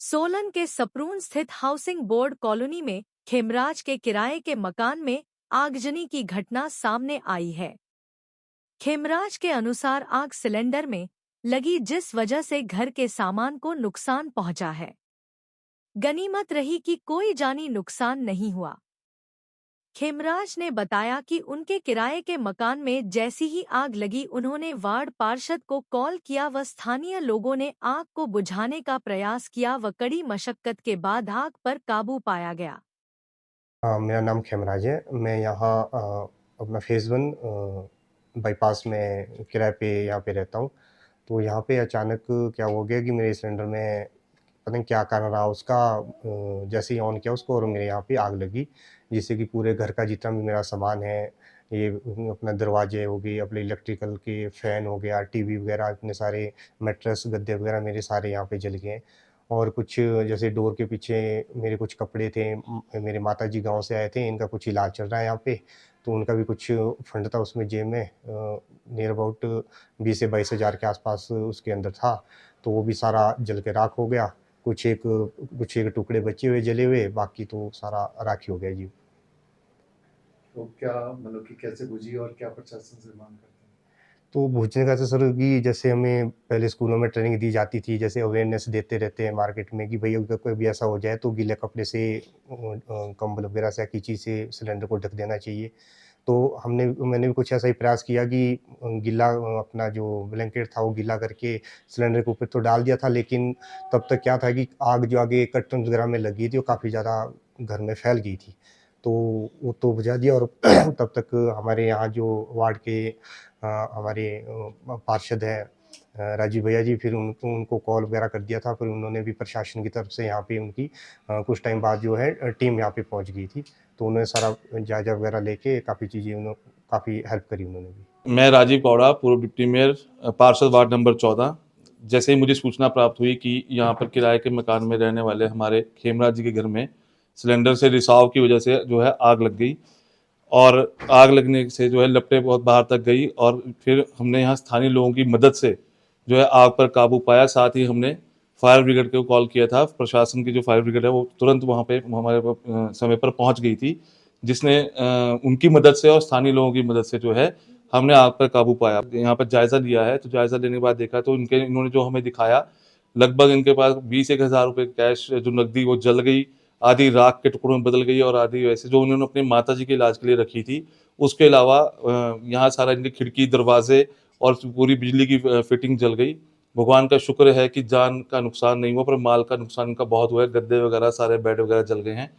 सोलन के सपरून स्थित housing board colony में खेमराज के किराए के मकान में आगजनी की घटना सामने आई है। खेमराज के अनुसार आग सिलेंडर में लगी, जिस वजह से घर के सामान को नुकसान पहुंचा है। गनीमत रही कि कोई जानी नुकसान नहीं हुआ। खेमराज ने बताया कि उनके किराए के मकान में जैसी ही आग लगी, उन्होंने वार्ड पार्षद को कॉल किया व स्थानीय लोगों ने आग को बुझाने का प्रयास किया व कड़ी मशक्कत के बाद आग पर काबू पाया गया। मेरा नाम खेमराज है। मैं यहाँ अपना फेज़ 1 बाईपास में किराए पे यहाँ पे रहता हूँ। तो यहाँ पे अचानक क्या हो गया कि मेरे सिलेंडर में पता नहीं क्या कारण रहा उसका, जैसे ही ऑन किया उसको और मेरे यहाँ पे आग लगी, जिससे कि पूरे घर का जितना भी मेरा सामान है, ये अपना दरवाजे हो गए, अपने इलेक्ट्रिकल के फ़ैन हो गया, टीवी वगैरह, इतने सारे मैट्रेस गद्दे वगैरह मेरे सारे यहाँ पे जल गए। और कुछ जैसे डोर के पीछे मेरे कुछ कपड़े थे, मेरे माताजी गाँव से आए थे, इनका कुछ इलाज चल रहा है यहाँ पे, तो उनका भी कुछ फंड था उसमें जेब में, नियर अबाउट 20 से 22 हज़ार के आसपास उसके अंदर था। तो वो भी सारा जल के राख हो गया। कुछ एक टुकड़े बचे हुए जले हुए, बाकी तो सारा राख ही हो गया जी। तो क्या मतलब कि कैसे बुझी और क्या प्रशासन से मांग करते हैं? तो बुझने का तो सर कि जैसे हमें पहले स्कूलों में ट्रेनिंग दी जाती थी, जैसे अवेयरनेस देते रहते हैं मार्केट में कि भैया अगर कोई भी ऐसा हो जाए तो गीले कपड़े से, कंबल वगैरह से या किसी से सिलेंडर को ढक देना चाहिए। तो मैंने भी कुछ ऐसा ही प्रयास किया कि गीला अपना जो ब्लैंकेट था वो गीला करके सिलेंडर के ऊपर तो डाल दिया था, लेकिन तब तक क्या था कि आग जो आगे कर्टन वगैरह में लगी थी वो काफ़ी ज़्यादा घर में फैल गई थी। तो वो तो बुझा दिया और तब तक हमारे यहाँ जो वार्ड के हमारे पार्षद हैं राजीव भैया जी, फिर उनको कॉल वगैरह कर दिया था। फिर उन्होंने भी प्रशासन की तरफ से यहाँ पे उनकी कुछ टाइम बाद जो है टीम यहाँ पे पहुँच गई थी। तो उन्होंने सारा जायज़ा वगैरह लेके काफ़ी चीज़ें काफ़ी हेल्प करी उन्होंने भी। मैं राजीव कौड़ा, पूर्व डिप्टी मेयर, पार्षद वार्ड नंबर 14। जैसे ही मुझे सूचना प्राप्त हुई कि यहाँ पर किराए के मकान में रहने वाले हमारे खेमराज जी के घर में सिलेंडर से रिसाव की वजह से जो है आग लग गई, और आग लगने से जो है लपटें बहुत बाहर तक गई, और फिर हमने यहाँ स्थानीय लोगों की मदद से जो है आग पर काबू पाया। साथ ही हमने फायर ब्रिगेड को कॉल किया था। प्रशासन की जो फायर ब्रिगेड है वो तुरंत वहाँ पे हमारे समय पर पहुँच गई थी, जिसने उनकी मदद से और स्थानीय लोगों की मदद से जो है हमने आग पर काबू पाया। यहाँ पर जायज़ा लिया है, तो जायज़ा लेने के बाद देखा तो इन्होंने जो हमें दिखाया, लगभग इनके पास 20-1 हज़ार रुपये कैश जो नकदी वो जल गई, आधी राख के टुकड़ों में बदल गई और आधी वैसे जो उन्होंने अपनी माताजी के इलाज के लिए रखी थी। उसके अलावा यहाँ सारा इनके खिड़की, दरवाजे और पूरी बिजली की फिटिंग जल गई। भगवान का शुक्र है कि जान का नुकसान नहीं हुआ, पर माल का नुकसान इनका बहुत हुआ है। गद्दे वगैरह, सारे बेड वगैरह जल गए हैं।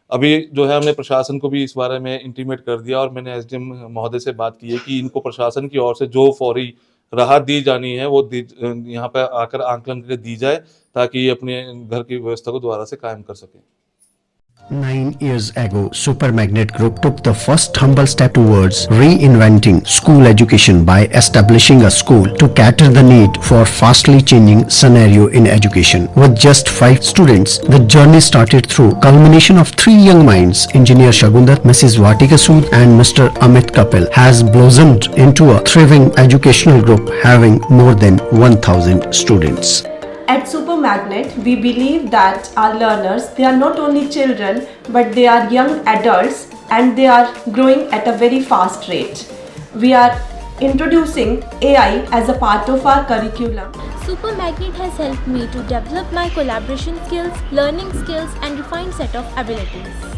अभी जो है हमने प्रशासन को भी इस बारे में इंटीमेट कर दिया, और मैंने एसडीएम महोदय से बात की है कि इनको प्रशासन की ओर से जो फौरी राहत दी जानी है वो यहाँ पर आकर आंकलन करके दी जाए, ताकि ये अपने घर की व्यवस्था को दोबारा से कायम कर सकें। 9 years ago, Super Magnet Group took the first humble step towards reinventing school education by establishing a school to cater the need for fastly changing scenario in education. With just 5 students, the journey started through culmination of 3 young minds. Engineer Shagundar, Mrs. Vatika Sood and Mr. Amit Kapil has blossomed into a thriving educational group having more than 1000 students. At Super Magnet, we believe that our learners, they are not only children, but they are young adults and they are growing at a very fast rate. We are introducing AI as a part of our curriculum. Super Magnet has helped me to develop my collaboration skills, learning skills and refined set of abilities.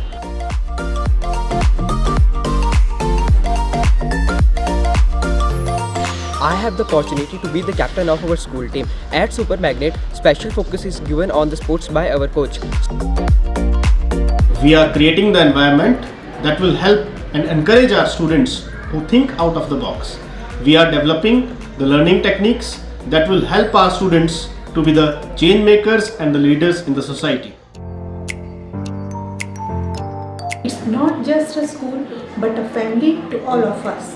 I have the opportunity to be the captain of our school team. At Super Magnet, special focus is given on the sports by our coach. We are creating the environment that will help and encourage our students who think out of the box. We are developing the learning techniques that will help our students to be the change makers and the leaders in the society. It's not just a school, but a family to all of us.